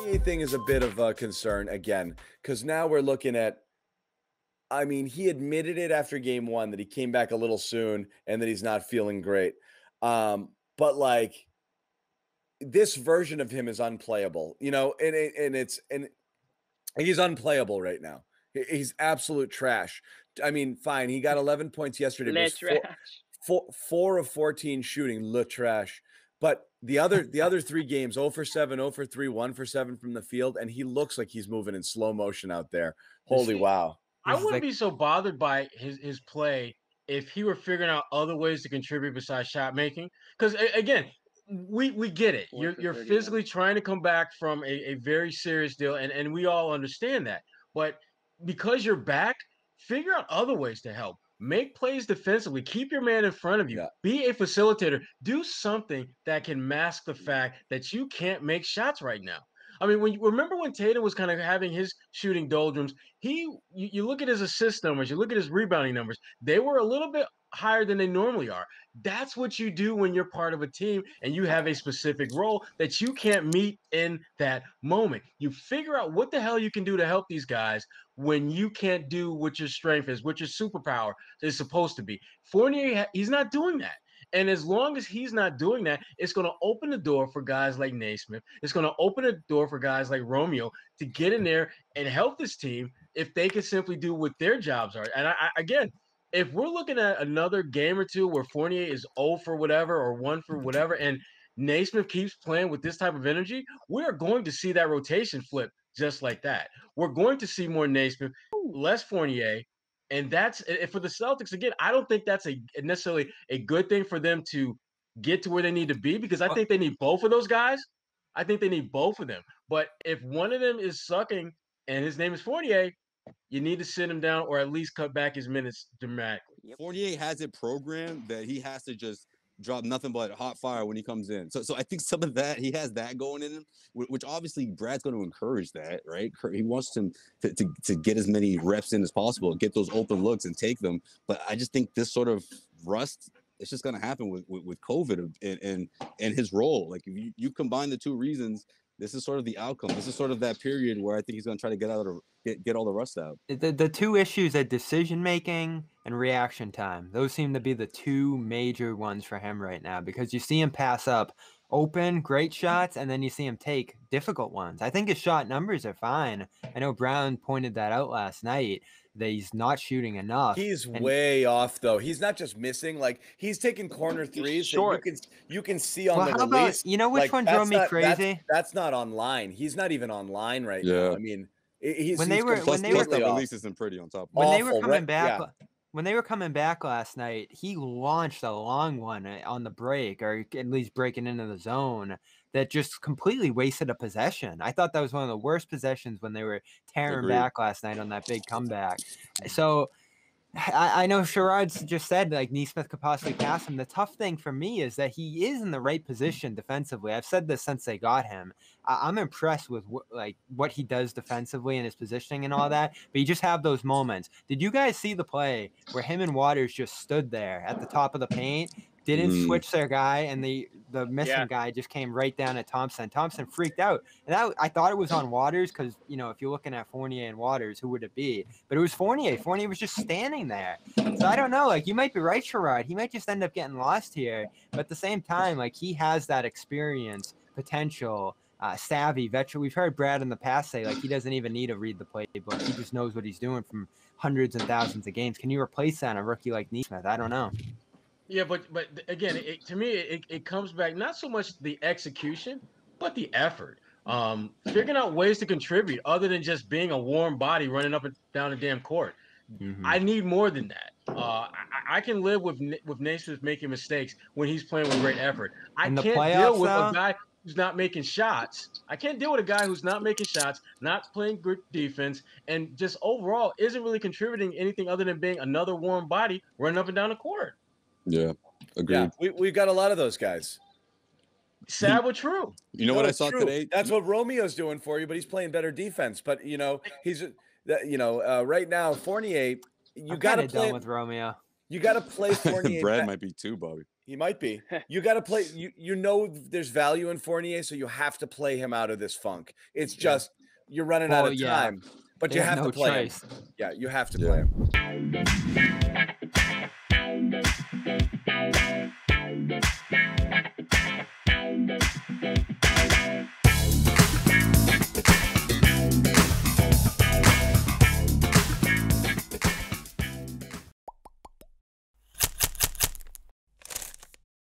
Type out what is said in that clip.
Fournier thing is a bit of a concern again, because now we're looking at, I mean, he admitted it after game one that he came back a little soon and that he's not feeling great. But like this version of him is unplayable, and he's unplayable right now. He's absolute trash. I mean, fine, he got 11 points yesterday. Le But trash. four of 14 shooting, le trash. But the other 3 games, 0 for 7, 0 for 3, 1 for 7 from the field, and he looks like he's moving in slow motion out there. Holy wow. I wouldn't be so bothered by his play if he were figuring out other ways to contribute besides shot making. Because again, we get it. You're physically trying to come back from a very serious deal, and we all understand that. But because you're back, figure out other ways to help. Make plays defensively. Keep your man in front of you. Yeah. Be a facilitator. Do something that can mask the fact that you can't make shots right now. I mean, remember when Tatum was kind of having his shooting doldrums, you look at his assist numbers, you look at his rebounding numbers, they were a little bit higher than they normally are. That's what you do when you're part of a team and you have a specific role that you can't meet in that moment. You figure out what the hell you can do to help these guys when you can't do what your strength is, what your superpower is supposed to be. Fournier, he's not doing that. And as long as he's not doing that, it's going to open the door for guys like Nesmith. It's going to open the door for guys like Romeo to get in there and help this team if they can simply do what their jobs are. And again, if we're looking at another game or two where Fournier is 0 for whatever or 1 for whatever, and Nesmith keeps playing with this type of energy, we're going to see that rotation flip just like that. We're going to see more Nesmith, less Fournier. And that's for the Celtics. Again, I don't think that's necessarily a good thing for them to get to where they need to be, because I think they need both of those guys. I think they need both of them. But if one of them is sucking and his name is Fournier, you need to sit him down or at least cut back his minutes dramatically. Fournier has it programmed that he has to just drop nothing but hot fire when he comes in. So I think some of that, he has that going in him, which obviously Brad's going to encourage that, right? He wants him to get as many reps in as possible, get those open looks and take them. But I just think this sort of rust, it's just going to happen with COVID and his role. Like if you combine the two reasons, this is sort of the outcome. This is sort of that period where I think he's going to try to get all the rust out. The two issues are decision making and reaction time. Those seem to be the two major ones for him right now, because you see him pass up open, great shots, and then you see him take difficult ones. I think his shot numbers are fine. I know Brown pointed that out last night, that he's not shooting enough. He's way off, though. He's not just missing. Like, he's taking corner threes that you can see on the release. You know which one drove me crazy? That's not online. He's not even online right now. I mean, when they were release isn't pretty on top. When they were coming back. When they were coming back last night, he launched a long one on the break, or at least breaking into the zone, that just completely wasted a possession. I thought that was one of the worst possessions when they were tearing back last night on that big comeback. So I know Sherrod's just said like Nesmith could possibly pass him. The tough thing for me is that he is in the right position defensively. I've said this since they got him. I'm impressed with what he does defensively and his positioning and all that, but you just have those moments. Did you guys see the play where him and Waters just stood there at the top of the paint, didn't switch their guy, and the missing guy just came right down at Thompson? Thompson freaked out, and I thought it was on Waters because, you know, if you're looking at Fournier and Waters, who would it be? But it was Fournier. Fournier was just standing there. So I don't know. Like, you might be right, Sherrod. He might just end up getting lost here. But at the same time, like, he has that experience, potential, savvy veteran. We've heard Brad in the past say, like, he doesn't even need to read the playbook. He just knows what he's doing from hundreds and thousands of games. Can you replace that on a rookie like Nesmith? I don't know. Yeah, but again, to me, it comes back not so much the execution, but the effort. Figuring out ways to contribute other than just being a warm body running up and down the damn court. I need more than that. I can live with Nesmith making mistakes when he's playing with great effort. I can't deal with a guy who's not making shots. I can't deal with a guy who's not making shots, not playing good defense, and just overall isn't really contributing anything other than being another warm body running up and down the court. Yeah, agreed. Yeah, we've got a lot of those guys. Sad but true. You know what I saw today? That's what Romeo's doing for you, but he's playing better defense. But you know, he's right now Fournier. You got to play with Romeo. You got to play Fournier. Brad might be too, Bobby. He might be. You got to play. You know there's value in Fournier, so you have to play him out of this funk. It's just you're running out of time, but you have to play him. Yeah, you have to play him.